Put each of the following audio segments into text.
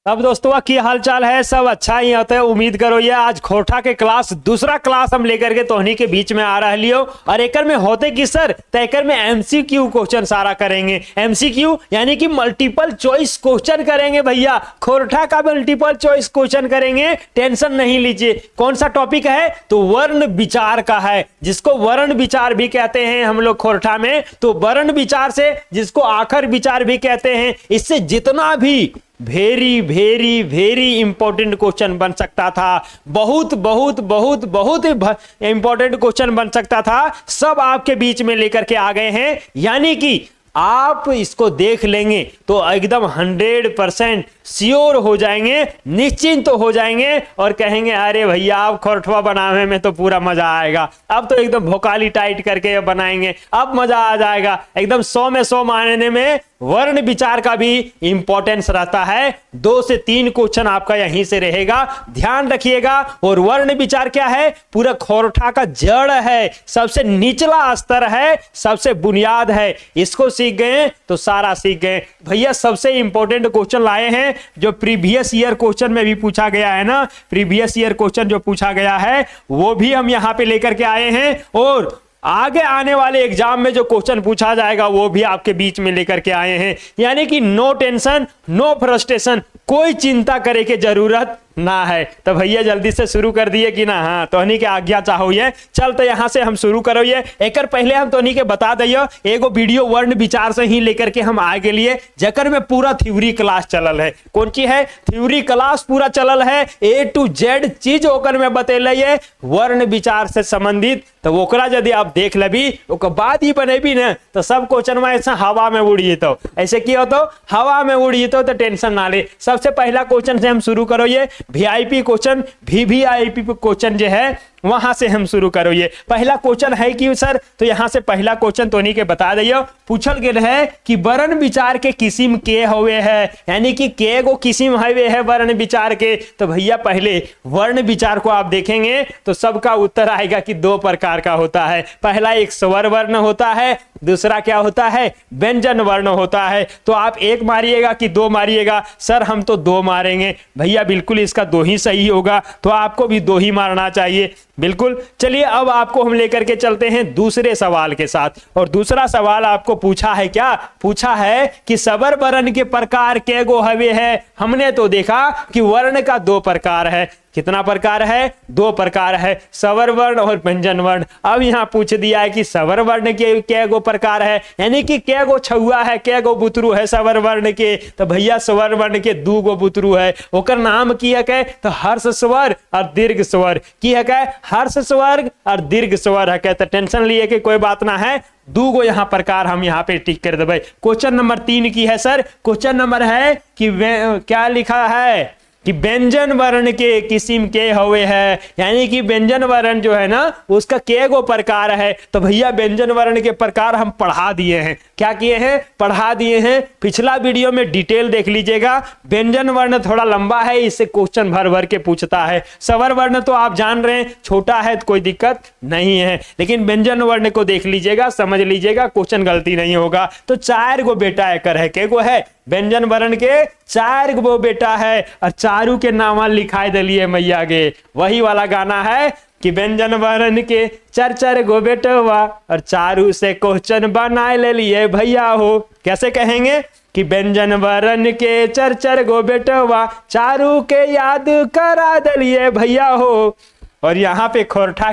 अब दोस्तों की हाल चाल है, सब अच्छा ही होता है। उम्मीद करो ये आज खोरठा के क्लास दूसरा क्लास हम लेकर के तोहनी के बीच में आ रहा लियो। और एकर में होते कि सर तो एकर में एमसीक्यू क्वेश्चन सारा करेंगे। एमसीक्यू यानी कि मल्टीपल चॉइस क्वेश्चन करेंगे भैया। खोरठा का मल्टीपल चॉइस क्वेश्चन करेंगे, टेंशन नहीं लीजिए। कौन सा टॉपिक है तो वर्ण विचार का है, जिसको वर्ण विचार भी कहते हैं हम लोग खोरठा में। तो वर्ण विचार से जिसको आखर विचार भी कहते हैं, इससे जितना भी very very very important question बन सकता था, बहुत बहुत बहुत बहुत इंपॉर्टेंट क्वेश्चन बन सकता था, सब आपके बीच में लेकर के आ गए हैं। यानी कि आप इसको देख लेंगे तो एकदम 100% श्योर हो जाएंगे, निश्चिंत तो हो जाएंगे और कहेंगे अरे भैया आप खोरठवा बनाने में तो पूरा मजा आएगा। अब तो एकदम भोकाली टाइट करके बनाएंगे, अब मजा आ जाएगा। एकदम 100 में 100 मायने में वर्ण विचार का भी इंपॉर्टेंस रहता है। 2 से 3 क्वेश्चन आपका यहीं से रहेगा, ध्यान रखिएगा। और वर्ण विचार क्या है, पूरा खोरठा का जड़ है, सबसे निचला स्तर है, सबसे बुनियाद है। इसको सीख गए तो सारा सीख गए भैया। सबसे इंपॉर्टेंट क्वेश्चन लाए हैं जो प्रीवियस ईयर क्वेश्चन में भी पूछा गया है ना, प्रीवियस ईयर क्वेश्चन जो पूछा गया है वो भी हम यहां पे लेकर के आए हैं। और आगे आने वाले एग्जाम में जो क्वेश्चन पूछा जाएगा वो भी आपके बीच में लेकर के आए हैं। यानी कि नो टेंशन, नो फ्रस्ट्रेशन, कोई चिंता करे की जरूरत ना है। तो भैया जल्दी से शुरू कर दिए कि ना। हाँ तोहनी के आज्ञा चाहो ये चल तो यहां से हम शुरू करो। ये एकर पहले हम तोहनी के बता दियो एगो वीडियो वर्ण विचार से ही लेकर के हम आगे लिए, जकर में पूरा थ्योरी क्लास चलल है। कौन ची है थ्योरी क्लास पूरा चलल है, A to Z चीज ओकर में बतेले ये वर्ण विचार से संबंधित। तो ओकरा यदि आप देख लेबी ओकर बाद ही बनेबी ना तो सब क्वेश्चन में ऐसा हवा में उड़ जेतो। ऐसे की होतो हवा में उड़ जेतो तो टेंशन ना ले। सबसे पहला क्वेश्चन से हम शुरू करो। ये वीआईपी क्वेश्चन, वीवीआईपी क्वेश्चन जो है वहां से हम शुरू करो। ये पहला क्वेश्चन है कि सर तो यहां से पहला क्वेश्चन तो नहीं के बता दियो। पूछल गया है कि वर्ण विचार के किस्म के हुए है, यानी कि के गो किस्म हुए है वर्ण विचार के। तो भैया पहले वर्ण विचार को आप देखेंगे तो सबका उत्तर आएगा कि 2 प्रकार का होता है। पहला एक स्वर वर्ण होता है, दूसरा क्या होता है व्यंजन वर्ण होता है। तो आप 1 मारिएगा कि 2 मारिएगा, सर हम तो 2 मारेंगे। भैया बिल्कुल इसका 2 ही सही होगा, तो आपको भी 2 ही मारना चाहिए। बिल्कुल चलिए अब आपको हम लेकर के चलते हैं दूसरे सवाल के साथ। और दूसरा सवाल आपको पूछा है, क्या पूछा है कि स्वर वर्ण के प्रकार के गो हवे है। हमने तो देखा कि वर्ण का 2 प्रकार है। कितना प्रकार है 2 प्रकार है, स्वर वर्ण और व्यंजन वर्ण। अब यहां पूछ दिया है कि स्वर वर्ण के गो प्रकार है, यानी कि के गो छुआ है, के गो बुतरू है स्वर वर्ण के। तो भैया स्वर वर्ण के 2 गो बुतरू है। ओकर नाम की है के तो हर्ष स्वर और दीर्घ स्वर की है के हर्ष स्वर और दीर्घ स्वर है के। तो टेंशन लिए कि कोई बात ना है, 2 गो यहाँ प्रकार हम यहाँ पे टिक कर देवे। क्वेश्चन नंबर 3 की है सर, क्वेश्चन नंबर है कि क्या लिखा है कि व्यंजन वर्ण के किस्म के हुए है, यानी कि व्यंजन वर्ण जो है ना उसका के गो प्रकार है। तो भैया व्यंजन वर्ण के प्रकार हम पढ़ा दिए हैं। क्या किए हैं पढ़ा दिए हैं। पिछला वीडियो में डिटेल देख लीजिएगा। व्यंजन वर्ण थोड़ा लंबा है, इससे क्वेश्चन भर भर के पूछता है। स्वर वर्ण तो आप जान रहे हैं छोटा है तो कोई दिक्कत नहीं है, लेकिन व्यंजन वर्ण को देख लीजिएगा, समझ लीजिएगा, क्वेश्चन गलती नहीं होगा। तो 4 गो बेटा एकर है, के गो है व्यंजन वर्ण के 4 गो बेटा है। और चारू के नाम लिखाई दिलिए मैया गे, वही वाला गाना है कि व्यंजन वर्ण के 4 गो बेटवा और चारू से क्वेश्चन बनाए ले लिए भैया हो। कैसे कहेंगे कि व्यंजन वर्ण के 4 गो बेटवा चारू के याद करा दिलिए भैया हो। और यहाँ पे खोरठा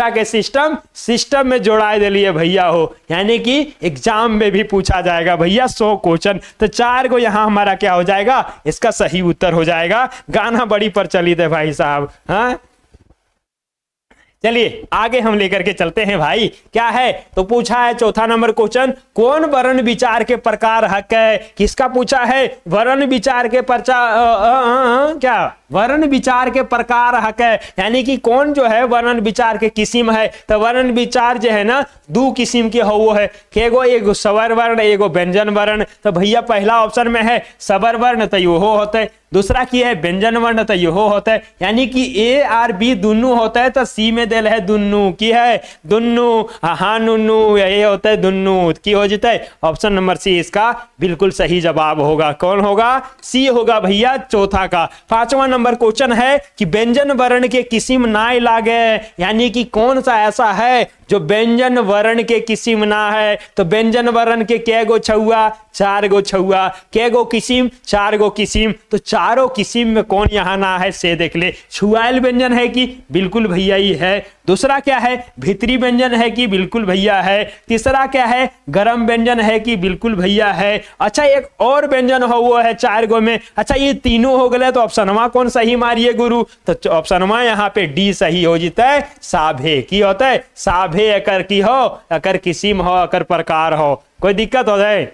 के सिस्टम में जोड़ा दिलिए भैया हो, यानी कि एग्जाम में भी पूछा जाएगा भैया 100 क्वेश्चन। तो 4 को यहां हमारा क्या हो जाएगा, इसका सही उत्तर हो जाएगा। गाना बड़ी प्रचलित है भाई साहब। हाँ चलिए आगे हम लेकर के चलते हैं भाई। क्या है तो पूछा है चौथा नंबर क्वेश्चन, कौन वर्ण विचार के प्रकार हक है। किसका पूछा है वर्ण विचार के प्रचार क्या वर्ण विचार के प्रकार हक है, यानी कि कौन जो है वर्ण विचार के किस्म है। तो वर्ण विचार जो है ना दो किस्म के हो है, केगो एगो स्वर वर्ण एगो व्यंजन वर्ण। तो भैया पहला ऑप्शन में है स्वर वर्ण, तो यो होता है। दूसरा की है व्यंजन वर्ण, तो यो होता है, यानी कि ए और बी दोनों होता है। तो सी में दिल है दुन्नू की है, दुन्नू हाँ नुन्नू, ये होता है दुन्नू की हो जाता है। ऑप्शन नंबर सी इसका बिल्कुल सही जवाब होगा। कौन होगा? सी होगा भैया चौथा का। पांचवा नंबर क्वेश्चन है कि व्यंजन वर्ण के किस्म ना लागे, यानी कि कौन सा ऐसा है जो व्यंजन वर्ण के किस्म ना है। तो व्यंजन वर्ण के कै गो छुआ? 4 गो छुआ। कै गो किस्म? 4 गो किस्म। तो चारों किस्म में कौन यहाँ ना है से देख ले। छुआयल व्यंजन है कि? बिल्कुल भैया ही है। दूसरा क्या है? भीतरी व्यंजन है कि? बिल्कुल भैया है। तीसरा क्या है? गरम व्यंजन है कि? बिल्कुल भैया है। अच्छा एक और व्यंजन हो वो है 4 गो में। अच्छा ये तीनों हो गए, तो ऑप्शनवा कौन सही मारिए गुरु? तो ऑप्शनवा यहाँ पे डी सही हो जाता है। साभे की होता है, साभे अकर की हो, अकर किस्म हो, अकर प्रकार हो। कोई दिक्कत हो जाए?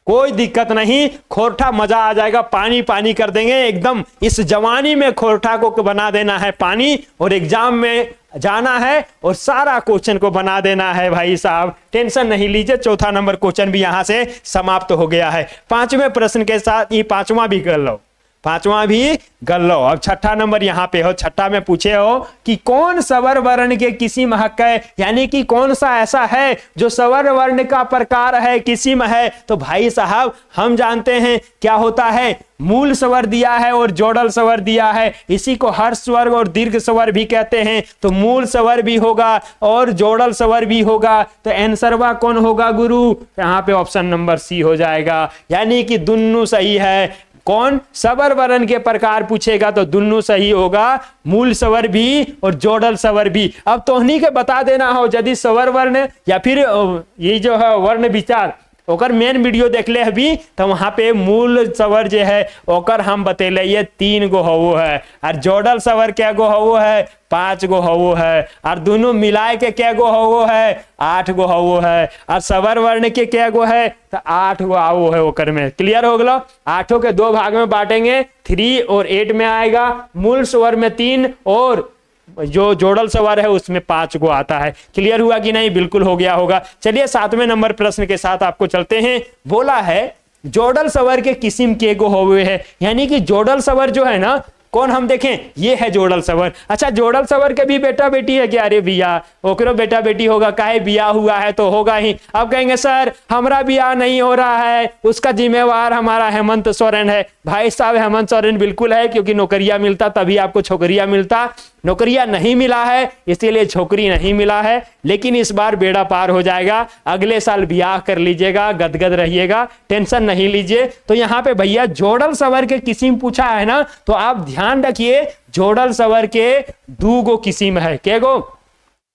कोई दिक्कत नहीं, खोरठा मजा आ जाएगा, पानी पानी कर देंगे एकदम। इस जवानी में खोरठा को बना देना है पानी, और एग्जाम में जाना है और सारा क्वेश्चन को बना देना है भाई साहब, टेंशन नहीं लीजिए। चौथा नंबर क्वेश्चन भी यहां से समाप्त हो गया है। पांचवें प्रश्न के साथ ये पांचवा भी कर लो, पांचवा भी कर लो। अब छठा नंबर यहाँ पे हो, छठा में पूछे हो कि कौन स्वर वर्ण के किस्म हक है, यानी कि कौन सा ऐसा है जो स्वर वर्ण का प्रकार है, किस्म है। तो भाई साहब हम जानते हैं क्या होता है, मूल स्वर दिया है और जोड़ल स्वर दिया है, इसी को हर्ष स्वर और दीर्घ स्वर भी कहते हैं। तो मूल स्वर भी होगा और जोड़ल स्वर भी होगा। तो आंसरवा कौन होगा गुरु? यहाँ पे ऑप्शन नंबर सी हो जाएगा, यानी कि दोनों सही है। कौन? स्वर वर्ण के प्रकार पूछेगा तो दोनों सही होगा, मूल स्वर भी और जोड़ल स्वर भी। अब तोहनी के बता देना हो यदि स्वर वर्ण या फिर ये जो है वर्ण विचार ओकर मेन वीडियो देख ले अभी, तो वहां पे मूल स्वर जो है ओकर हम बतेले ये 3 गो हो है, और जोड़ल स्वर क्या गो हो है? 5 गो हो है, और दोनों मिलाए के क्या गो हो है? 8 गो हो है, और स्वर वर्ण के क्या गो है? तो 8 गो आओ है ओकर में। क्लियर हो गया? 8 के 2 भाग में बांटेंगे, 3 और 8 में आएगा। मूल स्वर में 3 और जो जोड़ल स्वर है उसमें 5 गो आता है। क्लियर हुआ कि नहीं? बिल्कुल हो गया होगा। चलिए 7वें नंबर प्रश्न के साथ आपको चलते हैं। बोला है जोड़ल स्वर के किस्म के गो हुए है, यानी कि जोड़ल स्वर जो है ना कौन हम देखें, ये है जोड़ल स्वर। अच्छा जोड़ल स्वर के भी बेटा बेटी है क्या? अरे बिया ओकरो बेटा बेटी होगा, काहे बिया हुआ है तो होगा ही। अब कहेंगे सर हमारा बिया नहीं हो रहा है, उसका जिम्मेवार हमारा हेमंत सोरेन है। भाई साहब हेमंत सोरेन बिल्कुल है, क्योंकि नौकरियां मिलता तभी आपको छोकरियां मिलता, नौकरियां नहीं मिला है इसीलिए छोकरी नहीं मिला है। लेकिन इस बार बेड़ा पार हो जाएगा, अगले साल ब्याह कर लीजिएगा, गदगद रहिएगा, टेंशन नहीं लीजिए। तो यहाँ पे भैया जोड़ल स्वर के किस्म पूछा है ना, तो आप ध्यान रखिए जोड़ल स्वर के 2 गो किस्म है। के गो?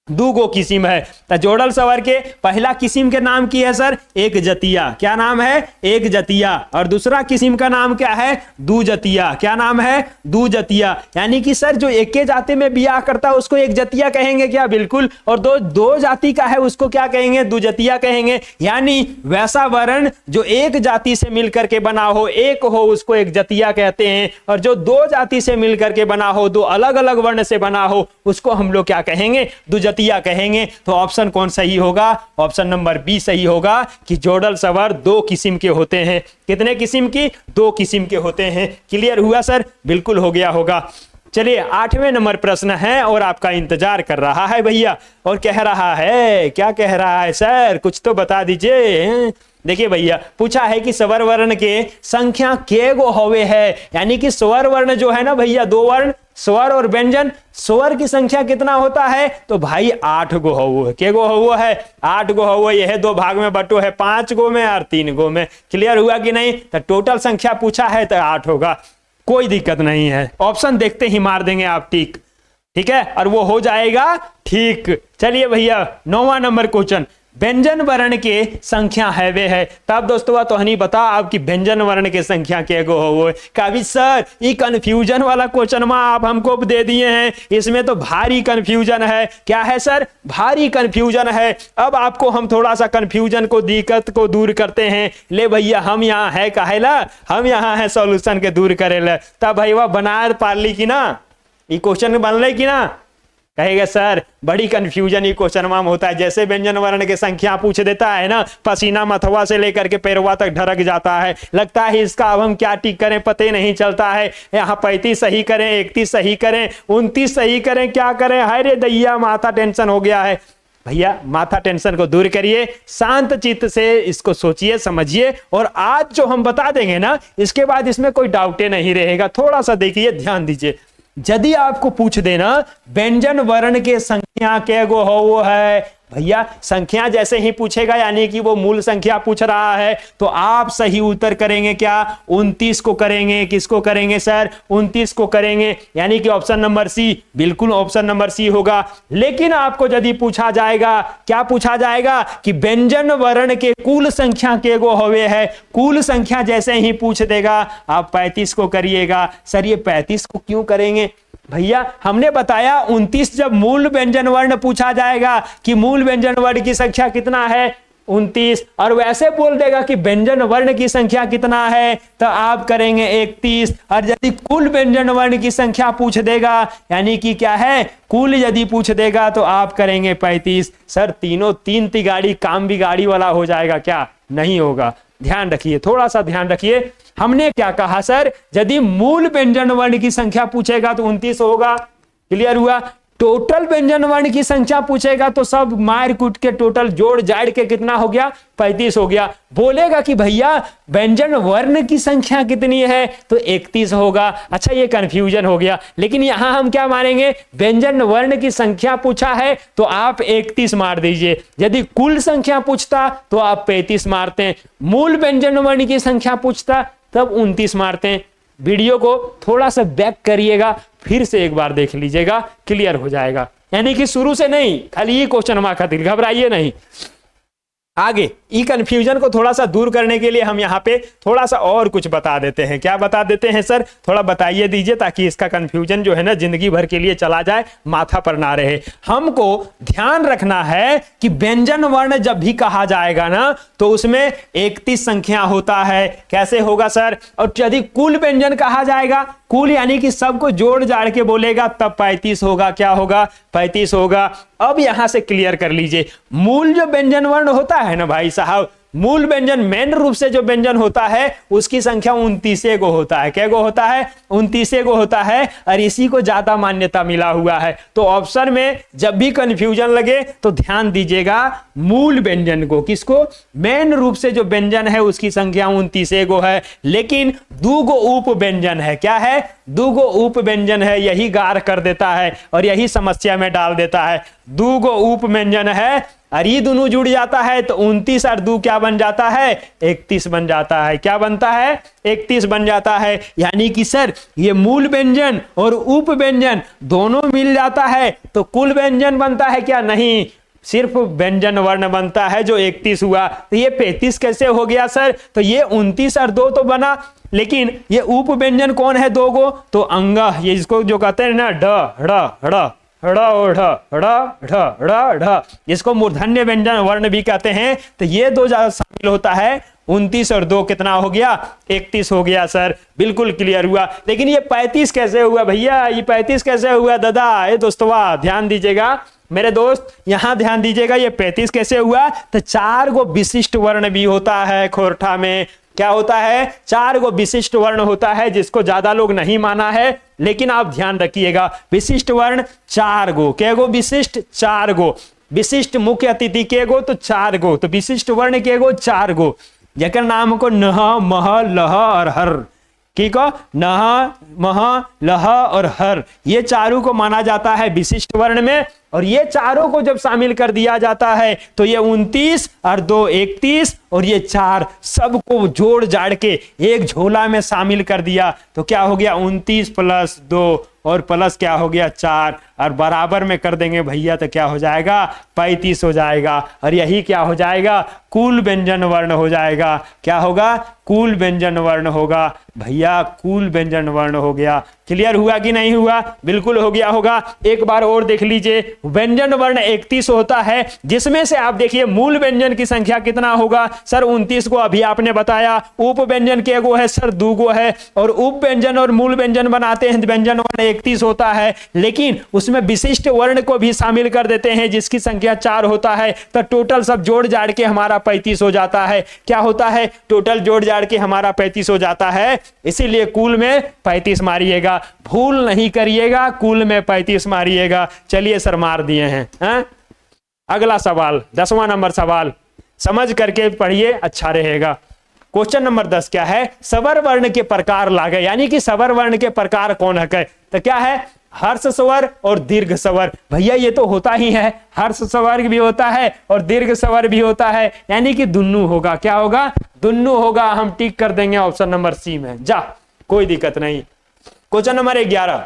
2 गो किस्म है। तो जोड़ल स्वर के पहला किस्म के नाम की है सर एक जतिया। क्या नाम है? एक जतिया। और दूसरा किस्म का नाम क्या है? दू जतिया। क्या नाम है? दू जतिया। यानी कि सर जो एक जाति में बियाह करता है उसको एक जतिया कहेंगे क्या? बिल्कुल। और दो जाति का है उसको क्या कहेंगे? दू जतिया कहेंगे। यानी वैसा वर्ण जो एक जाति से मिलकर के बना हो, एक हो, उसको एक जतिया कहते हैं। और जो 2 जाति से मिलकर के बना हो, 2 अलग अलग वर्ण से बना हो, उसको हम लोग क्या कहेंगे? दू कहेंगे। तो ऑप्शन कौन सही होगा? ऑप्शन नंबर बी सही होगा कि जोड़ल स्वर 2 किस्म के होते हैं। कितने किस्म की? 2 किस्म के होते हैं। क्लियर हुआ सर? बिल्कुल हो गया होगा। चलिए 8वें नंबर प्रश्न है और आपका इंतजार कर रहा है भैया, और कह रहा है, क्या कह रहा है सर? कुछ तो बता दीजिए। देखिए भैया पूछा है कि स्वर वर्ण के संख्या के गो होवे है, यानी कि स्वर वर्ण जो है ना भैया 2 वर्ण स्वर और व्यंजन, स्वर की संख्या कितना होता है? तो भाई 8 गो हो है। के गो हो है? 8 गो हो। यह 2 भाग में बटो है, 5 गो में और 3 गो में। क्लियर हुआ कि नहीं? तो टोटल संख्या पूछा है तो 8 होगा, कोई दिक्कत नहीं है। ऑप्शन देखते ही मार देंगे आप टिक, ठीक है, और वो हो जाएगा ठीक। चलिए भैया 9वां नंबर क्वेश्चन। व्यंजन वर्ण के संख्या है वे है। तब दोस्तों तोहनी बता आपकी व्यंजन वर्ण के संख्या के गो हो वो कभी सर ये कंफ्यूजन वाला क्वेश्चन में आप हमको दे दिए हैं, इसमें तो भारी कंफ्यूजन है। क्या है सर? भारी कंफ्यूजन है। अब आपको हम थोड़ा सा कंफ्यूजन को दिक्कत को दूर करते हैं। ले भैया हम यहाँ है कहेला, हम यहाँ है सॉल्यूशन के दूर करेला। तब भैया बना पारली की ना, ये क्वेश्चन बनले की ना? कहेगा सर बड़ी कंफ्यूजन ये क्वेश्चन में होता है। जैसे व्यंजन वर्ण की संख्या पूछ देता है ना, पसीना मथवा से लेकर के पैरवा तक ढरक जाता है, लगता है इसका अब हम क्या टिक करें पते नहीं चलता है। यहाँ 35 सही करें, 31 सही करें, 29 सही करें, क्या करें? हाय रे दैया माथा टेंशन हो गया है। भैया माथा टेंशन को दूर करिए, शांत चित्त से इसको सोचिए समझिए, और आज जो हम बता देंगे ना इसके बाद इसमें कोई डाउटे नहीं रहेगा। थोड़ा सा देखिए ध्यान दीजिए। यदि आपको पूछ देना व्यंजन वर्ण के संख्या के गो हो वो है, भैया संख्या जैसे ही पूछेगा यानी कि वो मूल संख्या पूछ रहा है, तो आप सही उत्तर करेंगे क्या? 29 को करेंगे। किसको करेंगे सर? 29 को करेंगे, यानी कि ऑप्शन नंबर सी, बिल्कुल ऑप्शन नंबर सी होगा। लेकिन आपको यदि पूछा जाएगा, क्या पूछा जाएगा कि व्यंजन वर्ण के कुल संख्या के गो होवे है, कुल संख्या जैसे ही पूछ देगा आप 35 को करिएगा। सर ये 35 को क्यों करेंगे? भैया हमने बताया 29 जब मूल व्यंजन वर्ण पूछा जाएगा कि मूल व्यंजन वर्ण की संख्या कितना है 29, और वैसे बोल देगा कि व्यंजन वर्ण की संख्या कितना है तो आप करेंगे 31। और यदि कुल व्यंजन वर्ण की संख्या पूछ देगा यानी कि क्या है कुल यदि पूछ देगा तो आप करेंगे 35। सर तीनों तीन तिगाड़ी काम बिगाड़ी वाला हो जाएगा क्या? नहीं होगा। ध्यान रखिए, थोड़ा सा ध्यान रखिए। हमने क्या कहा सर? यदि मूल व्यंजन वर्ण की संख्या पूछेगा तो 29 होगा। क्लियर हुआ? टोटल व्यंजन वर्ण की संख्या पूछेगा तो सब मार कूट के टोटल जोड़ जाड़ के कितना हो गया? 35 हो गया। बोलेगा कि भैया व्यंजन वर्ण की संख्या कितनी है तो 31 होगा। अच्छा ये कंफ्यूजन हो गया, लेकिन यहां हम क्या मानेंगे? व्यंजन वर्ण की संख्या पूछा है तो आप 31 मार दीजिए। यदि कुल संख्या पूछता तो आप 35 मारते हैं। मूल व्यंजन वर्ण की संख्या पूछता तब 29 मारते हैं। वीडियो को थोड़ा सा बैक करिएगा, फिर से एक बार देख लीजिएगा, क्लियर हो जाएगा। यानी कि शुरू से नहीं, खाली ये क्वेश्चन मार्क खातिर घबराइए नहीं। आगे ई कंफ्यूजन को थोड़ा सा दूर करने के लिए हम यहाँ पे थोड़ा सा और कुछ बता देते हैं। क्या बता देते हैं सर? थोड़ा बताइए दीजिए ताकि इसका कंफ्यूजन जो है ना जिंदगी भर के लिए चला जाए, माथा पर ना रहे। हमको ध्यान रखना है कि व्यंजन वर्ण जब भी कहा जाएगा ना तो उसमें 31 संख्या होता है। कैसे होगा सर? और यदि कुल व्यंजन कहा जाएगा, कुल यानी कि सबको जोड़ जाड़ के बोलेगा तब 35 होगा। क्या होगा? 35 होगा। अब यहां से क्लियर कर लीजिए, मूल जो व्यंजन वर्ण होता है ना भाई साहब, मूल व्यंजन मेन रूप से जो व्यंजन होता है उसकी संख्या 29 गो होता है। क्या गो होता है? 29 गो होता है, और इसी को ज्यादा मान्यता मिला हुआ है। तो ऑप्शन में जब भी कंफ्यूजन लगे तो ध्यान दीजिएगा मूल व्यंजन को। किसको? मेन रूप से जो व्यंजन है उसकी संख्या 29 गो है, लेकिन 2 गो उप व्यंजन है। क्या है? 2 गो उप व्यंजन है। यही गार कर देता है और यही समस्या में डाल देता है। 2 गो उप व्यंजन है और ये दोनों जुड़ जाता है तो 29 और 2 क्या बन जाता है? 31 बन जाता है। क्या बनता है? 31 बन जाता है। यानी कि सर ये मूल व्यंजन और उप व्यंजन दोनों मिल जाता है तो कुल व्यंजन बनता है क्या? नहीं, सिर्फ व्यंजन वर्ण बनता है जो 31 हुआ। तो ये 35 कैसे हो गया सर? तो ये 29 और 2 तो बना, लेकिन ये उप व्यंजन कौन है? 2 गो। तो अंग, ये इसको जो कहते हैं ना इसको मूर्धन्य व्यंजन वर्ण भी कहते हैं। तो ये 2 शामिल होता है। 29 और 2 कितना हो गया? 31 हो गया सर। बिल्कुल क्लियर हुआ। लेकिन ये 35 कैसे हुआ भैया? ये 35 कैसे हुआ दादा? ये दोस्तवा ध्यान दीजिएगा मेरे दोस्त, यहां ध्यान दीजिएगा। ये 35 कैसे हुआ? तो 4 गो विशिष्ट वर्ण भी होता है खोरठा में। क्या होता है? 4 गो विशिष्ट वर्ण होता है, जिसको ज्यादा लोग नहीं माना है, लेकिन आप ध्यान रखिएगा विशिष्ट वर्ण 4 गो। क्या गो विशिष्ट? 4 गो। विशिष्ट मुख्य अतिथि के गो? तो 4 गो। तो विशिष्ट वर्ण के गो? 4 गो। जकर नाम को नह, मह, लह और हर। ठीक है? नह, मह, लह और हर, ये चारों को माना जाता है विशिष्ट वर्ण में। और ये चारों को जब शामिल कर दिया जाता है तो ये 29 और 2 31 और ये 4 सबको जोड़ जाड़ के एक झोला में शामिल कर दिया तो क्या हो गया 29 + 2 और प्लस क्या हो गया 4 और बराबर में कर देंगे भैया तो क्या हो जाएगा 35 हो जाएगा। और यही क्या हो जाएगा कुल व्यंजन वर्ण हो जाएगा। क्या होगा कुल व्यंजन वर्ण होगा भैया, कुल व्यंजन वर्ण हो गया। क्लियर हुआ कि नहीं हुआ? बिल्कुल हो गया होगा। एक बार और देख लीजिए, व्यंजन वर्ण 31 होता है जिसमें से आप देखिए मूल व्यंजन की संख्या कितना होगा सर 29 को अभी आपने बताया। उप व्यंजन के एगो है सर 2 गो है और उप व्यंजन और मूल व्यंजन बनाते हैं व्यंजन वर्ण 31 होता है, लेकिन उसमें विशिष्ट वर्ण को भी शामिल कर देते हैं जिसकी संख्या 4 होता है तो टोटल सब जोड़ जाड़ के हमारा 35 हो जाता है। क्या होता है टोटल जोड़ जाड़ के हमारा 35 हो जाता है, इसीलिए कुल में 35 मारिएगा, भूल नहीं करिएगा, कुल में 35 मारिएगा। चलिए सर मार दिए हैं। अगला सवाल 10वां नंबर सवाल समझ करके पढ़िए अच्छा रहेगा। क्वेश्चन नंबर 10 क्या है स्वर वर्ण के प्रकार लागे, यानी कि स्वर वर्ण के प्रकार कौन है तो क्या है हर्ष स्वर और दीर्घ स्वर। भैया ये तो होता ही है, हर्ष स्वर भी होता है और दीर्घ स्वर भी होता है, यानी कि दुन्नु होगा। क्या होगा दुन्नु होगा। हम टिक कर देंगे ऑप्शन नंबर सी में, जा कोई दिक्कत नहीं। क्वेश्चन नंबर 11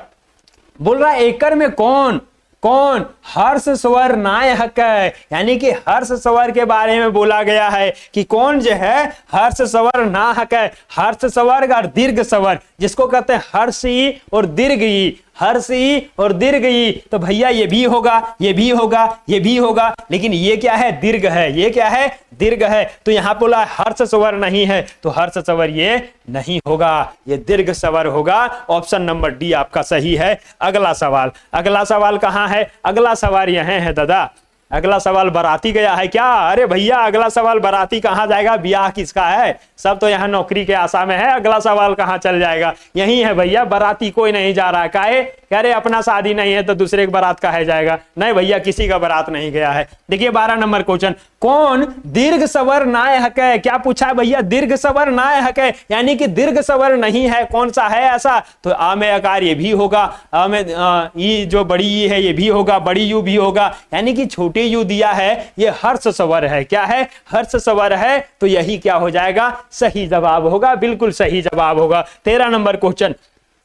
बोल रहा है एकर में कौन कौन हर्ष स्वर नायक है, यानी कि हर्ष स्वर के बारे में बोला गया है कि कौन जो है हर्ष स्वर नायक है। हर्ष स्वर और दीर्घ स्वर जिसको कहते हैं हर्षी और दीर्घ ई, हर्षी और दीर्घ ई, तो भैया ये भी होगा ये भी होगा ये भी होगा, लेकिन ये क्या है दीर्घ है, ये क्या है दीर्घ है। तो यहां बोला हर्ष स्वर नहीं है तो हर्ष स्वर ये नहीं होगा, ये दीर्घ स्वर होगा। ऑप्शन नंबर डी आपका सही है। अगला सवाल, अगला सवाल कहां है? अगला सवाल यहां है दादा। अगला सवाल बाराती गया है क्या? अरे भैया अगला सवाल बाराती कहां जाएगा, ब्याह किसका है? सब तो यहाँ नौकरी के आशा में है, अगला सवाल कहां चल जाएगा? यही है भैया, बाराती कोई नहीं जा रहा है। काहे? कह रहे अपना शादी नहीं है तो दूसरे की बारात कहा जाएगा? नहीं भैया किसी का बारात नहीं गया है। देखिए 12 नंबर क्वेश्चन, कौन दीर्घ स्वर नायक है? क्या पूछा है भैया? दीर्घ स्वर नायक है, यानी कि दीर्घ स्वर नहीं है। कौन सा है ऐसा? तो आ में आकार ये भी होगा, आ में ई जो बड़ी ई है ये भी होगा, बड़ी यू भी होगा, यानी कि छोटी यू दिया है ये हर्ष स्वर है। क्या है? हर्ष स्वर है। तो यही क्या हो जाएगा? सही जवाब होगा, बिल्कुल सही जवाब होगा। 13 नंबर क्वेश्चन,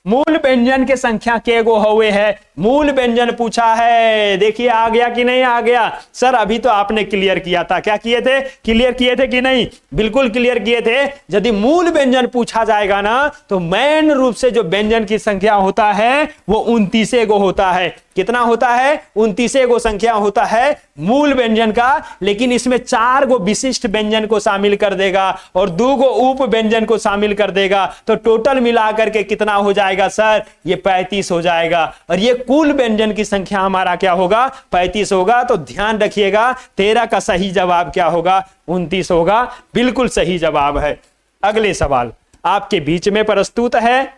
मूल व्यंजन के संख्या के गो हुए है? मूल व्यंजन पूछा है। देखिए आ गया कि नहीं आ गया? सर अभी तो आपने क्लियर किया था। क्या किए थे? क्लियर किए थे कि नहीं? बिल्कुल क्लियर किए थे। यदि मूल व्यंजन पूछा जाएगा ना तो मेन रूप से जो व्यंजन की संख्या होता है वो 29 गो होता है। कितना होता है? 29 गो संख्या होता है मूल व्यंजन का, लेकिन इसमें 4 गो विशिष्ट व्यंजन को शामिल कर देगा और 2 गो उप व्यंजन को शामिल कर देगा, तो टोटल मिलाकर के कितना हो जाएगा सर? ये 35 हो जाएगा। और ये कुल व्यंजन की संख्या हमारा क्या होगा? 35 होगा। तो ध्यान रखिएगा 13 का सही जवाब क्या होगा? 29 होगा, बिल्कुल सही जवाब है। अगले सवाल आपके बीच में प्रस्तुत है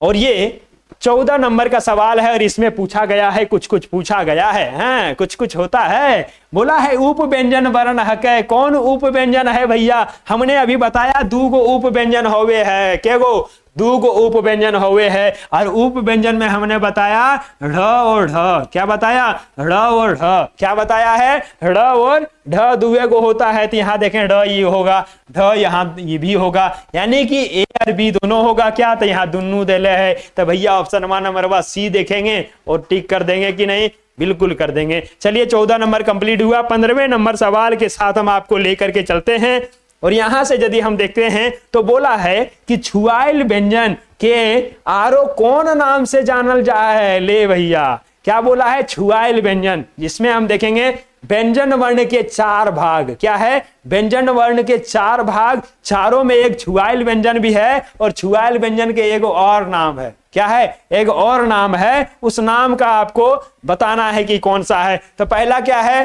और ये 14 नंबर का सवाल है और इसमें पूछा गया है, कुछ कुछ पूछा गया है, कुछ कुछ होता है। बोला है उप व्यंजन वर्ण है। कौन उप व्यंजन है भैया? हमने अभी बताया 2 गो उप व्यंजन होवे है। क्या गो? 2 गो उप व्यंजन हुए है। और उप व्यंजन में हमने बताया ढ और ढ। क्या बताया? ढ और ढ। क्या बताया है? ढ और ढ 2 गो होता है। तो यहाँ देखें ढ ये होगा, ढ यहाँ ये भी होगा, यानी कि ए और बी दोनों होगा। क्या? तो यहाँ दोनों देले है। तो भैया ऑप्शन नंबर सी देखेंगे और टिक कर देंगे कि नहीं? बिल्कुल कर देंगे। चलिए 14 नंबर कंप्लीट हुआ। 15वें नंबर सवाल के साथ हम आपको लेकर के चलते हैं और यहां से यदि हम देखते हैं तो बोला है कि छुआइल व्यंजन के आरो कौन नाम से जानल जाए? ले भैया क्या बोला है? छुआइल व्यंजन, जिसमें हम देखेंगे व्यंजन वर्ण के 4 भाग। क्या है? व्यंजन वर्ण के 4 भाग, चारों में एक छुआइल व्यंजन भी है और छुआइल व्यंजन के एक और नाम है। क्या है? एक और नाम है। उस नाम का आपको बताना है कि कौन सा है। तो पहला क्या है?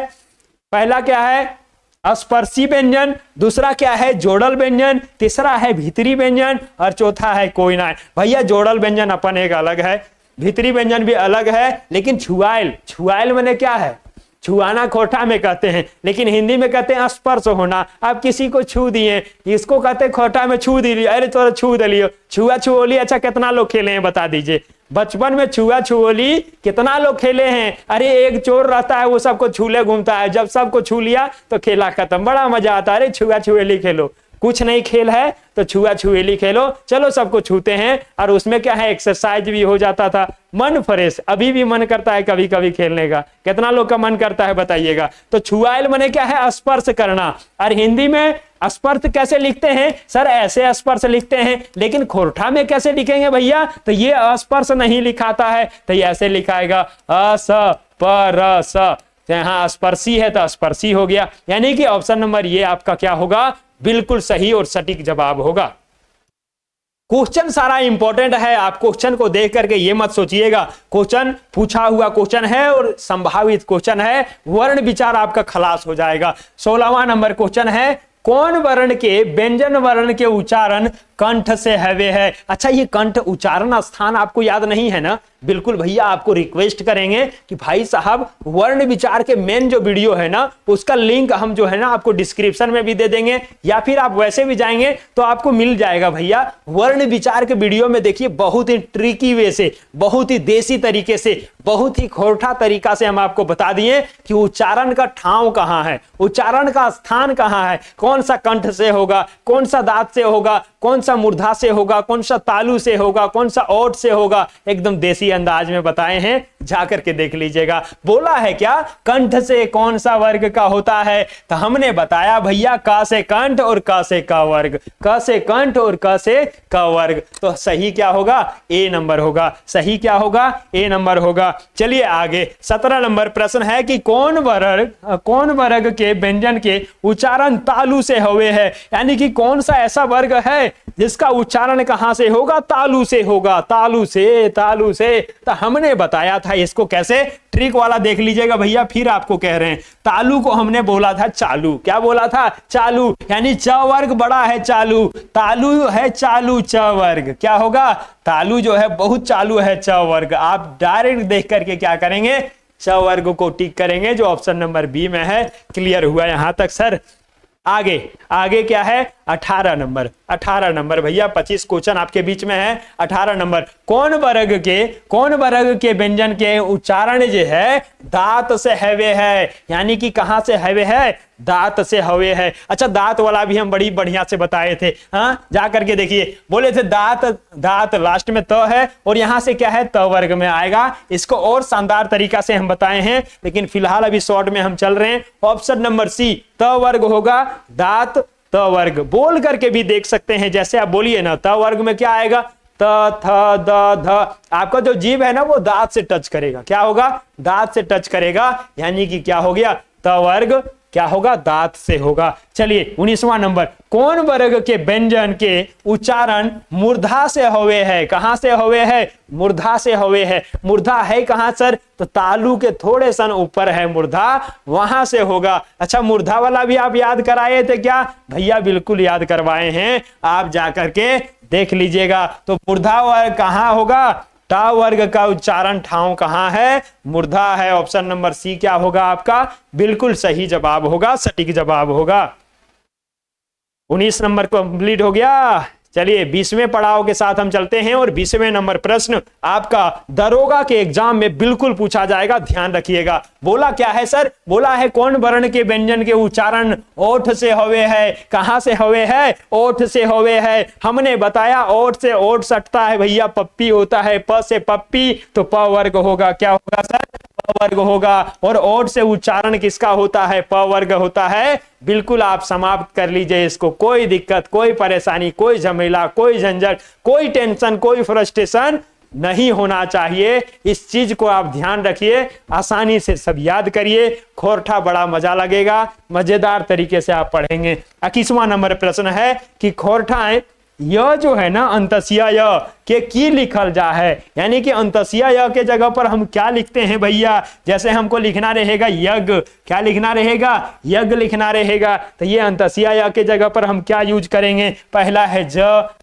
पहला क्या है? स्पर्शी व्यंजन। दूसरा क्या है? जोड़ल व्यंजन। तीसरा है भीतरी व्यंजन और चौथा है कोई ना। भैया जोड़ल व्यंजन अपन एक अलग है, भीतरी व्यंजन भी अलग है, लेकिन छुआइल, छुआइल माने क्या है? छुआना खोटा में कहते हैं, लेकिन हिंदी में कहते हैं स्पर्श होना। आप किसी को छू दिए, इसको कहते हैं खोटा में छू दी। अरे तो छू दिलियो, छुआ छुओली। अच्छा कितना लोग खेले हैं बता दीजिए? बचपन में छुआ छुओली कितना लोग खेले हैं। अरे एक चोर रहता है वो सबको छूले घूमता है, जब सबको छू लिया तो खेला खत्म, बड़ा मजा आता है। अरे छुआ छुएली खेलो, कुछ नहीं खेल है तो छुआ छुएली खेलो, चलो सबको छूते हैं। और उसमें क्या है, एक्सरसाइज भी हो जाता था, मन फ्रेश। अभी भी मन करता है कभी कभी खेलने का, कितना लोग का मन करता है बताइएगा। तो छुआइल मने क्या है, स्पर्श करना। और हिंदी में स्पर्श कैसे लिखते हैं सर, ऐसे स्पर्श लिखते हैं, लेकिन खोरठा में कैसे लिखेंगे भैया, तो ये स्पर्श नहीं लिखाता है, तो ये ऐसे लिखाएगा अस्पर्श। यहाँ स्पर्शी है तो स्पर्शी हो गया, यानी कि ऑप्शन नंबर ये आपका क्या होगा, बिल्कुल सही और सटीक जवाब होगा। क्वेश्चन सारा इंपॉर्टेंट है, आप क्वेश्चन को देख करके ये मत सोचिएगा क्वेश्चन पूछा हुआ क्वेश्चन है और संभावित क्वेश्चन है, वर्ण विचार आपका खलास हो जाएगा। 16वां नंबर क्वेश्चन है, कौन वर्ण के व्यंजन वर्ण के उच्चारण कंठ से हवे है। अच्छा, ये कंठ उच्चारण स्थान आपको याद नहीं है ना, बिल्कुल भैया आपको रिक्वेस्ट करेंगे कि भाई साहब वर्ण विचार के मेन जो वीडियो है ना उसका लिंक हम जो है ना आपको डिस्क्रिप्शन में भी दे देंगे, या फिर आप वैसे भी जाएंगे तो आपको मिल जाएगा भैया। वर्ण विचार के वीडियो में देखिए बहुत ही ट्रिकी वे से, बहुत ही देसी तरीके से, बहुत ही खोरठा तरीका से हम आपको बता दिए कि उच्चारण का ठाव कहां है, उच्चारण का स्थान कहां है, कौन सा कंठ से होगा, कौन सा दांत से होगा, कौन सा मूर्धा से होगा, कौन सा तालु से होगा, कौन सा ओठ से होगा, एकदम देसी अंदाज में बताए हैं, जाकर के देख लीजिएगा। बोला है क्या, कंठ से कौन सा वर्ग का होता है, तो हमने बताया भैया क से कंठ और क से क वर्ग, क से कंठ और क से क वर्ग। तो सही क्या होगा, ए नंबर होगा। सही क्या होगा, ए नंबर होगा। चलिए आगे 17 नंबर प्रश्न है कि कौन वर्ग के व्यंजन के उच्चारण तालु से हुए है, यानी कि कौन सा ऐसा वर्ग है जिसका उच्चारण कहां से होगा, तालु से होगा, तालु से, तालु से। तो हमने बताया था इसको कैसे, ट्रिक वाला देख लीजिएगा भैया, फिर आपको कह रहे हैं। तालु को हमने बोला था चालू, क्या बोला था, चालू, यानी च वर्ग बड़ा है चालू, तालु है चालू, च वर्ग क्या होगा, तालु जो है बहुत चालू है, च वर्ग। आप डायरेक्ट देख करके क्या करेंगे, च वर्ग को टिक करेंगे, जो ऑप्शन नंबर बी में है। क्लियर हुआ यहां तक सर। आगे क्या है, 18 नंबर भैया, 25 क्वेश्चन आपके बीच में है। 18 नंबर, कौन वर्ग के व्यंजन के उच्चारण जो है दांत से हवे है, यानी कि कहां से हवे है, दांत से हवे है। अच्छा, दांत वाला भी हम बड़ी बढ़िया से बताए थे, हाँ जा करके देखिए। बोले थे दांत लास्ट में त है और यहां से क्या है, त वर्ग में आएगा। इसको और शानदार तरीका से हम बताए हैं, लेकिन फिलहाल अभी शॉर्ट में हम चल रहे हैं। ऑप्शन नंबर सी, त वर्ग होगा, दांत त वर्ग। बोल करके भी देख सकते हैं, जैसे आप बोलिए ना, त वर्ग में क्या आएगा, त थ द ध। आपका जो जीभ है ना वो दांत से टच करेगा, क्या होगा, दांत से टच करेगा, यानी कि क्या हो गया, त वर्ग क्या होगा, दांत से होगा। चलिए 19वां नंबर, कौन वर्ग के व्यंजन के उच्चारण मूर्धा से हुए है, कहां से हुए है, मूर्धा से हुए है। मूर्धा है कहां सर, तो तालु के थोड़े सन ऊपर है मूर्धा, वहां से होगा। अच्छा, मूर्धा वाला भी आप याद कराए थे क्या भैया, बिल्कुल याद करवाए हैं, आप जाकर के देख लीजिएगा। तो मूर्धा वर्ग कहां होगा, टा वर्ग का उच्चारण ठाव कहां है, मूर्धा है। ऑप्शन नंबर सी क्या होगा आपका, बिल्कुल सही जवाब होगा, सटीक जवाब होगा। 19 नंबर कंप्लीट हो गया। चलिए 20वें पड़ाव के साथ हम चलते हैं, और 20वें नंबर प्रश्न आपका दरोगा के एग्जाम में बिल्कुल पूछा जाएगा, ध्यान रखिएगा। बोला क्या है सर, बोला है कौन वर्ण के व्यंजन के उच्चारण ओठ से हुए है, कहां से हुए है, ओठ से हुए है। हमने बताया ओठ से ओठ सटता है भैया, पप्पी होता है, प से पप्पी, तो प वर्ग होगा, क्या होगा सर, प वर्ग होगा। और ओठ से उच्चारण किसका होता है, प वर्ग होता है। बिल्कुल आप समाप्त कर लीजिए इसको, कोई दिक्कत, कोई परेशानी, कोई झमेला, कोई झंझट, कोई टेंशन, कोई फ्रस्ट्रेशन नहीं होना चाहिए। इस चीज को आप ध्यान रखिए, आसानी से सब याद करिए, खोरठा बड़ा मजा लगेगा, मजेदार तरीके से आप पढ़ेंगे। 21वां नंबर प्रश्न है कि खोरठा यह जो है ना अंतसिया य के की लिखल जा है, यानी कि अंतसिया य के जगह पर हम क्या लिखते हैं भैया, जैसे हमको लिखना रहेगा यज्ञ, क्या लिखना रहेगा, यज्ञ लिखना रहेगा। तो ये अंतसिया य के जगह पर हम क्या यूज करेंगे, पहला है ज,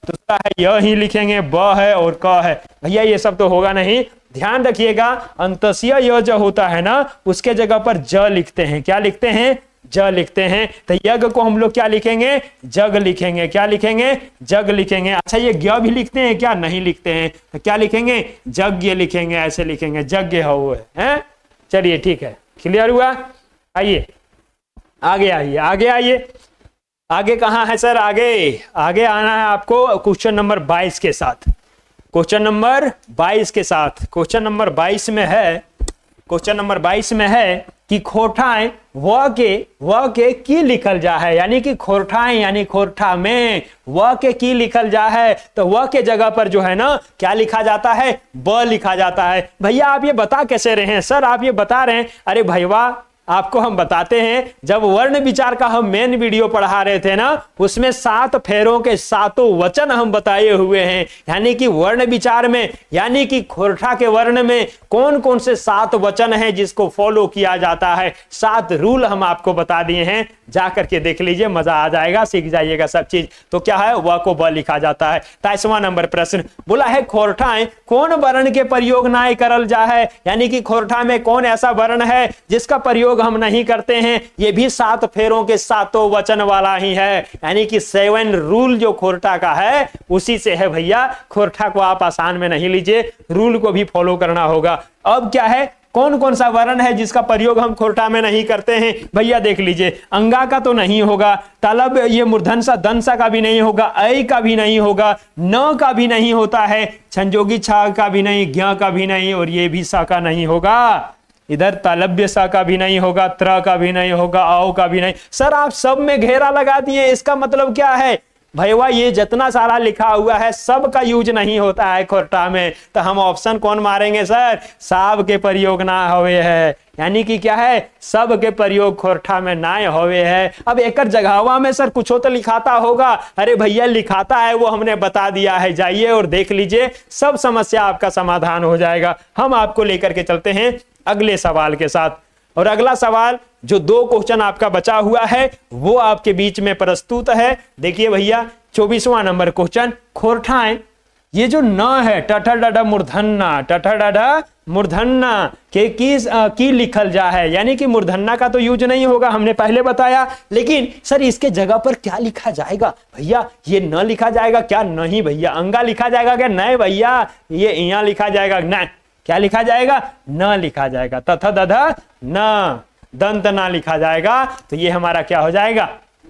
दूसरा है य ही लिखेंगे, ब है और क है। भैया ये सब तो होगा नहीं, ध्यान रखिएगा। अंतसिया य जो होता है ना उसके जगह पर ज लिखते हैं, क्या लिखते हैं, ज लिखते हैं, तो यज्ञ को हम लोग क्या लिखेंगे, जग लिखेंगे। क्या लिखेंगे, जग लिखेंगे। अच्छा ये ज्ञ भी लिखते हैं क्या, नहीं लिखते हैं, तो क्या लिखेंगे, यज्ञ लिखेंगे, ऐसे लिखेंगे, यज्ञ हो है। चलिए ठीक है, क्लियर हुआ। आइए आगे आइए, आगे आइए। आगे कहाँ है सर, आगे आगे आना है आपको क्वेश्चन नंबर 22 के साथ। क्वेश्चन नंबर 22 के साथ, क्वेश्चन नंबर 22 में है, क्वेश्चन नंबर 22 में है कि खोरठाएं व के की लिखल जा है, यानी कि खोरठाएं यानी खोरठा में व के की लिखल जा है, तो व के जगह पर जो है ना क्या लिखा जाता है, ब लिखा जाता है। भैया आप ये बता कैसे रहे हैं सर, आप ये बता रहे हैं, अरे भैया आपको हम बताते हैं, जब वर्ण विचार का हम मेन वीडियो पढ़ा रहे थे ना, उसमें 7 फेरों के 7 वचन हम बताए हुए हैं, यानी कि वर्ण विचार में, यानी कि खोरठा के वर्ण में कौन कौन से 7 वचन हैं जिसको फॉलो किया जाता है, 7 रूल हम आपको बता दिए हैं, जा करके देख लीजिए, मजा आ जाएगा, सीख जाइएगा सब चीज। तो क्या है, व को ब लिखा जाता है। 23वां नंबर प्रश्न बोला है, खोरठाएं कौन वर्ण के प्रयोग ना करल जा है, यानी कि खोरठा में कौन ऐसा वर्ण है जिसका प्रयोग हम नहीं करते हैं। ये भी 7 फेरों के 7 वचन वाला ही है, यानी कि 7 रूल जो खोरठा का है उसी से है भैया। खोरठा को आप आसान में नहीं लीजिए, रूल को भी फॉलो करना होगा। अब क्या है, कौन कौन सा वर्ण है जिसका प्रयोग हम खोरठा में नहीं करते हैं, भैया देख लीजिए। अंगा का तो नहीं होगा, तलब ये मूर्धन्य दंसा का भी नहीं होगा, ऐ का भी नहीं होगा, न का भी नहीं होता है, संजोगी छा का भी नहीं, ज्ञ का भी नहीं, और ये भी सा का नहीं होगा। इधर तालब्य सा का भी नहीं होगा, त्र का भी नहीं होगा, आओ का भी नहीं। सर आप सब में घेरा लगा दिए, इसका मतलब क्या है भैया, ये जितना सारा लिखा हुआ है सब का यूज नहीं होता है खोरठा में, तो हम ऑप्शन कौन मारेंगे सर, सब के प्रयोग ना होवे है, यानी कि क्या है, सब के प्रयोग खोरठा में ना होवे है। अब एक जगहवा में सर कुछ तो लिखाता होगा, अरे भैया लिखाता है वो हमने बता दिया है, जाइए और देख लीजिए, सब समस्या आपका समाधान हो जाएगा। हम आपको लेकर के चलते हैं अगले सवाल के साथ, और अगला सवाल जो 2 क्वेश्चन आपका बचा हुआ है वो आपके बीच में प्रस्तुत है। देखिए भैया 24वां नंबर क्वेश्चन, खोरठाएं ये जो न है, टठा डाडा मूर्धन्ना, टठा डाडा मूर्धन्ना के की लिखल जा है, यानी कि मूर्धन्ना का तो यूज नहीं होगा, हमने पहले बताया, लेकिन सर इसके जगह पर क्या लिखा जाएगा भैया, ये न लिखा जाएगा क्या, नहीं भैया। अंगा लिखा जाएगा क्या, नहीं भैया, ये यहाँ लिखा जाएगा, नहीं, क्या लिखा जाएगा, न लिखा जाएगा, तथा दधा न, दंत ना लिखा जाएगा, तो ये हमारा क्या हो जाएगा,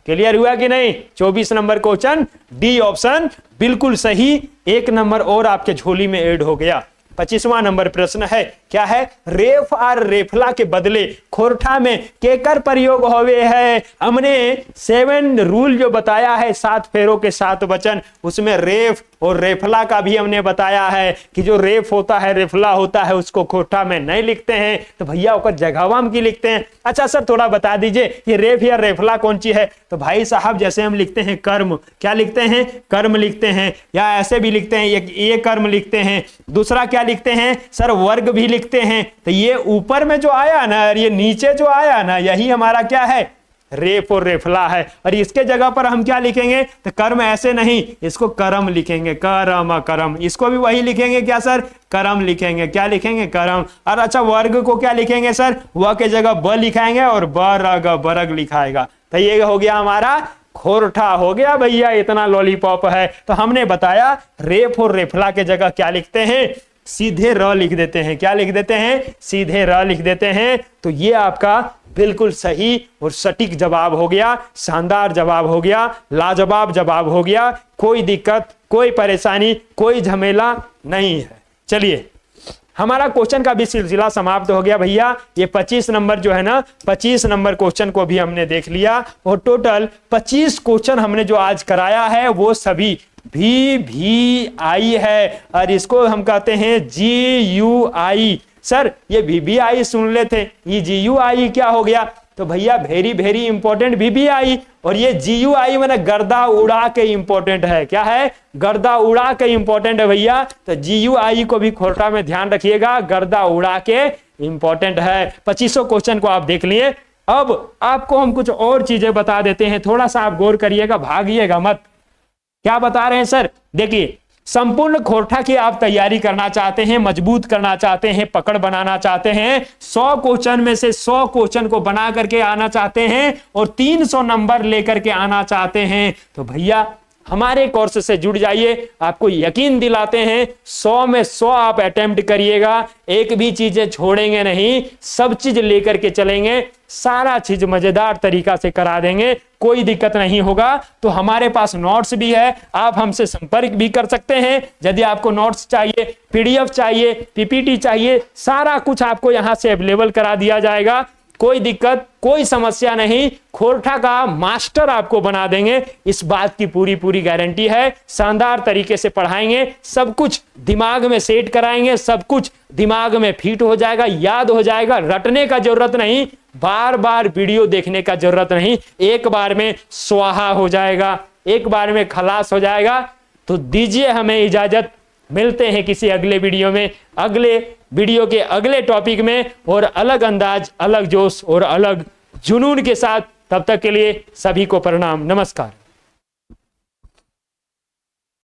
क्लियर हुआ कि नहीं। 24 नंबर क्वेश्चन डी ऑप्शन बिल्कुल सही, 1 नंबर और आपके झोली में ऐड हो गया। 25वां नंबर प्रश्न है, क्या है, रेफ और रेफला के बदले खोरठा में केकर प्रयोग होवे है। हमने 7 रूल जो बताया है, 7 फेरों के 7 वचन, उसमें रेफ और रेफला का भी हमने बताया है कि जो रेफ होता है, रेफला होता है, उसको खोरठा में नहीं लिखते हैं, तो भैया ओकर जगहवा में की लिखते हैं। अच्छा सर थोड़ा बता दीजिए ये रेफ या रेफला कौन सी है, तो भाई साहब जैसे हम लिखते हैं कर्म, क्या लिखते हैं, कर्म लिखते हैं, या ऐसे भी लिखते हैं, ये कर्म लिखते हैं, दूसरा क्या लिखते हैं सर, वर्ग भी लिखते हैं। तो ये ऊपर में जो आया ना, ये नीचे जो आया ना, यही हमारा क्या है, रेफ और रेफला है। और इसके जगह पर हम क्या लिखेंगे, तो कर्म ऐसे नहीं, इसको करम लिखेंगे, करम करम, इसको भी वही लिखेंगे क्या सर, करम लिखेंगे, क्या लिखेंगे, करम। और अच्छा वर्ग को क्या लिखेंगे सर, व के जगह ब लिखाएंगे और बरग बरग लिखाएगा। तो ये हो गया हमारा खोरठा हो गया भैया, इतना लॉलीपॉप है। तो हमने बताया रेफ और रेफला के जगह क्या लिखते हैं, सीधे र लिख देते हैं, क्या लिख देते हैं, सीधे र लिख देते हैं। तो ये आपका बिल्कुल सही और सटीक जवाब हो गया, शानदार जवाब हो गया, लाजवाब जवाब हो गया, कोई दिक्कत, कोई परेशानी, कोई झमेला नहीं है। चलिए हमारा क्वेश्चन का भी सिलसिला समाप्त हो गया भैया। ये 25 नंबर जो है ना, 25 नंबर क्वेश्चन को भी हमने देख लिया, और टोटल 25 क्वेश्चन हमने जो आज कराया है वो सभी VVI है, और इसको हम कहते हैं GUI। सर ये VVI सुन लेते, ये GUI क्या हो गया, तो भैया वेरी वेरी इंपॉर्टेंट VVI, और ये GUI मैंने गर्दा उड़ा के इंपॉर्टेंट है, क्या है, गर्दा उड़ा के इंपॉर्टेंट है भैया। तो GUI को भी खोरठा में ध्यान रखिएगा, गर्दा उड़ा के इंपॉर्टेंट है। 25 क्वेश्चन को आप देख लिए। अब आपको हम कुछ और चीजें बता देते हैं, थोड़ा सा आप गौर करिएगा, भागिएगा मत। क्या बता रहे हैं सर, देखिए संपूर्ण खोरठा की आप तैयारी करना चाहते हैं, मजबूत करना चाहते हैं, पकड़ बनाना चाहते हैं, 100 क्वेश्चन में से 100 क्वेश्चन को बना करके आना चाहते हैं और 300 नंबर लेकर के आना चाहते हैं, तो भैया हमारे कोर्स से जुड़ जाइए। आपको यकीन दिलाते हैं 100 में 100 आप अटेम्प्ट करिएगा, एक भी चीजें छोड़ेंगे नहीं, सब चीज लेकर के चलेंगे, सारा चीज मजेदार तरीका से करा देंगे, कोई दिक्कत नहीं होगा। तो हमारे पास नोट्स भी है, आप हमसे संपर्क भी कर सकते हैं। यदि आपको नोट्स चाहिए, पीडीएफ चाहिए, पीपीटी चाहिए, सारा कुछ आपको यहां से अवेलेबल करा दिया जाएगा। कोई दिक्कत, कोई समस्या नहीं, खोरठा का मास्टर आपको बना देंगे, इस बात की पूरी गारंटी है। शानदार तरीके से पढ़ाएंगे, सब कुछ दिमाग में सेट कराएंगे, सब कुछ दिमाग में फिट हो जाएगा, याद हो जाएगा, रटने का जरूरत नहीं, बार बार वीडियो देखने का जरूरत नहीं, एक बार में स्वाहा हो जाएगा, एक बार में खलास हो जाएगा। तो दीजिए हमें इजाजत, मिलते हैं किसी अगले वीडियो में, अगले वीडियो के अगले टॉपिक में, और अलग अंदाज, अलग जोश और अलग जुनून के साथ। तब तक के लिए सभी को प्रणाम, नमस्कार।